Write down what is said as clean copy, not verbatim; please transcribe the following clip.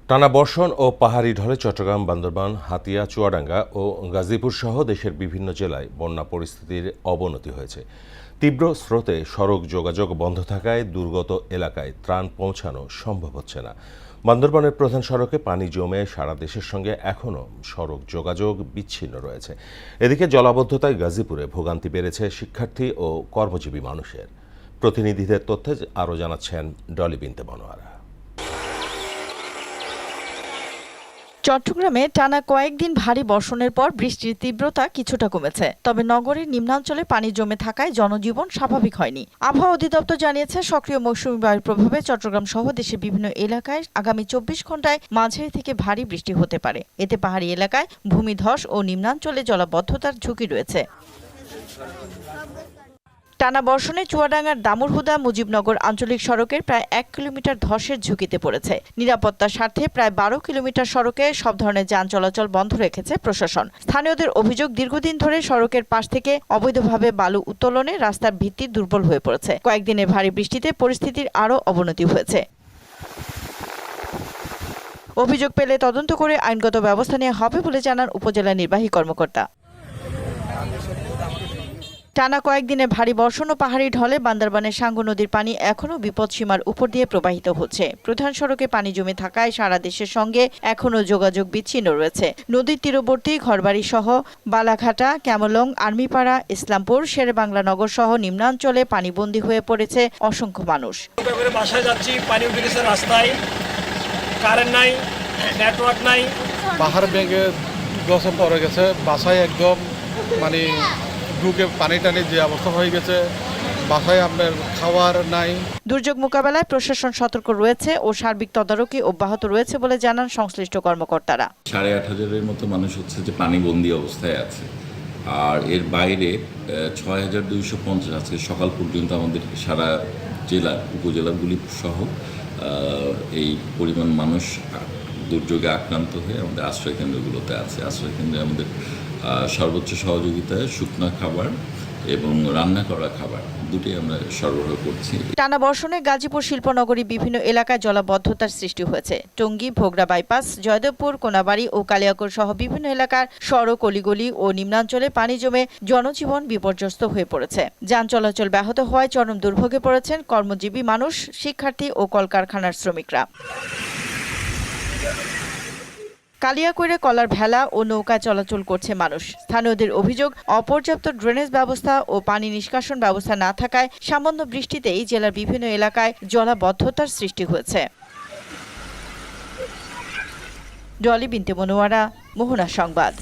টানা বর্ষণ ও পাহাড়ি ঢলে চট্টগ্রাম, বান্দরবান, হাতিয়া, চুয়াডাঙ্গা ও গাজীপুর সহ দেশের বিভিন্ন জেলায় বন্যা পরিস্থিতির অবনতি হয়েছে। তীব্র স্রোতে সড়ক যোগাযোগ বন্ধ থাকায় দুর্গত এলাকায় ত্রাণ পৌঁছানো সম্ভব হচ্ছে না। বান্দরবানের প্রধান সড়কে পানি জমে সারা দেশের সঙ্গে এখনও সড়ক যোগাযোগ বিচ্ছিন্ন রয়েছে। এদিকে জলাবদ্ধতায় গাজীপুরে ভোগান্তি বেড়েছে শিক্ষার্থী ও কর্মজীবী মানুষের। প্রতিনিধিদের তথ্যে আরও জানাচ্ছেন ডলি বিনতে বনোয়ারা। চট্টগ্রামে টানা কয়েকদিন ভারী বর্ষণের পর বৃষ্টির তীব্রতা কিছুটা কমেছে, তবে নগরের নিম্নাঞ্চলে পানি জমে থাকায় জনজীবন স্বাভাবিক হয়নি। আবহাওয়া অধিদপ্তর জানিয়েছে, সক্রিয় মৌসুমী বায়ুর প্রভাবে চট্টগ্রাম সহ দেশের বিভিন্ন এলাকায় আগামী 24 ঘন্টায় মাঝারি থেকে ভারী বৃষ্টি হতে পারে। এতে পাহাড়ি এলাকায় ভূমিধস ও নিম্নাঞ্চলে জলাবদ্ধতার ঝুঁকি রয়েছে। টানা বর্ষণে চুয়াডাঙ্গার দামুরহুদা মুজিবনগর আঞ্চলিক সড়কের প্রায় 1 কিলোমিটার ধসের ঝুঁকিতে পড়েছে। নিরাপত্তার স্বার্থে প্রায় 12 কিলোমিটার সড়কে সব ধরনের যান চলাচল বন্ধ রেখেছে প্রশাসন। স্থানীয়দের অভিযোগ, দীর্ঘদিন ধরে সড়কের পাশ থেকে অবৈধভাবে বালু উত্তোলনে রাস্তার ভিত্তি দুর্বল হয়ে পড়েছে। কয়েকদিনের ভারী বৃষ্টিতে পরিস্থিতির আরও অবনতি হয়েছে। অভিযোগ পেলে তদন্ত করে আইনগত ব্যবস্থা নেওয়া হবে বলে জানান উপজেলা নির্বাহী কর্মকর্তা। টানা কয়েকদিনে ভারী বর্ষণ ও পাহাড়ি ঢলে বান্দরবানের সাঙ্গু নদীর পানি এখনও বিপদসীমার উপর দিয়ে প্রবাহিত হচ্ছে। প্রধান সড়কে পানি জমে থাকায় সারা দেশের সঙ্গে এখনও যোগাযোগ বিচ্ছিন্ন রয়েছে। নদীর তীরবর্তী ঘরবাড়ি সহ বালাঘাটা, ক্যামলং, আর্মিপাড়া, ইসলামপুর, শেরেবাংলা নগর সহ নিম্নাঞ্চলে পানিবন্দী হয়ে পড়েছে অসংখ্য মানুষ। বাসায় যাচ্ছি, পানি উঠে গেছে রাস্তায়, কারেন্ট নাই, নেটওয়ার্ক নাই। পাহাড় ভেঙে গছন পড়ে গেছে, বাসায় একদম মানে ঢুকে পানি টানি যে অবস্থা হয়ে গেছে, বাসায় আপনার খাওয়ার নাই। দুর্যোগ মোকাবেলায় প্রশাসন সতর্ক রয়েছে ও সার্বিক তদারকি অব্যাহত রয়েছে বলে জানান সংশ্লিষ্ট কর্মকর্তারা। 8,500-এর মতো মানুষ হচ্ছে যে পানিবন্দী অবস্থায় আছে, আর এর বাইরে 6,250 আজকে সকাল পর্যন্ত আমাদের সারা জেলা উপজেলাগুলি সহ এই পরিমাণ মানুষ দুর্যোগে আক্রান্ত হয়ে আমাদের আশ্রয়কেন্দ্রগুলোতে আছে। আশ্রয়কেন্দ্রে আমাদের সর্বোচ্চ সহযোগিতায় শুকনো খাবার এবং রান্না করা খাবার দুটি আমরা সরবরাহ করছি। টানা বর্ষণে গাজীপুর শিল্পনগরী বিভিন্ন এলাকায় জলাবদ্ধতার সৃষ্টি হয়েছে। টঙ্গী, ভোগড়া বাইপাস, জয়দেবপুর, কোনাবাড়ি ও কালিয়াকৈর সহ বিভিন্ন এলাকার সড়ক, অলিগলি ও নিম্নাঞ্চলে পানি জমে জনজীবন বিপর্যস্ত হয়ে পড়েছে। যান চলাচল ব্যাহত হওয়ায় চরম দুর্ভোগে পড়েছেন কর্মজীবী মানুষ, শিক্ষার্থী ও কলকারখানার শ্রমিকরা। কালিয়াকৈরে কলার ভেলা ও নৌকা চলাচল করছে মানুষ। স্থানীয়দের অভিযোগ, অপর্যাপ্ত ড্রেনেজ ব্যবস্থা ও পানি নিষ্কাশন ব্যবস্থা না থাকায় সামান্য বৃষ্টিতেই জেলার বিভিন্ন এলাকায় জলাবদ্ধতার সৃষ্টি হয়েছে। ডলি বিনতে মনোয়ারা, মোহনা সংবাদ।